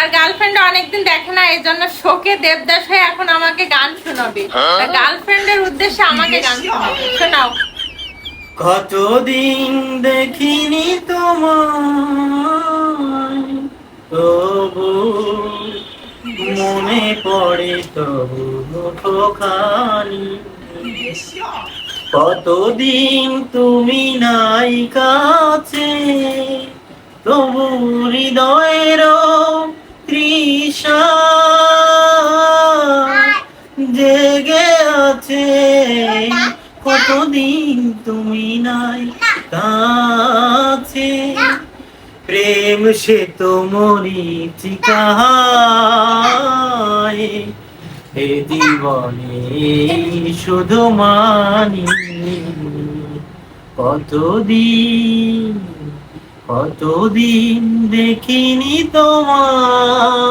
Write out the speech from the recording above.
তার গার্লফ্রেন্ড অনেকদিন দেখে না, এই জন্য শোকে দেবদাস হয়ে এখন আমাকে গান শোনাবে। গার্লফ্রেন্ডের উদ্দেশ্যে আমাকে গান শোনাবে, শোনাও। কতদিন দেখিনি তোমায়, তবু মনে পড়ে তবু মুখখানি। কতদিন তুমি নাই কাছে, তবু হৃদয়ের তৃষা জেগে আছে। কতদিন তুমি নাই কাছে, প্রেম সে তো মরীচিকায়, এ জীবনে শুধু মানি। কতদিন কতদিন দেখিনি তোমায়।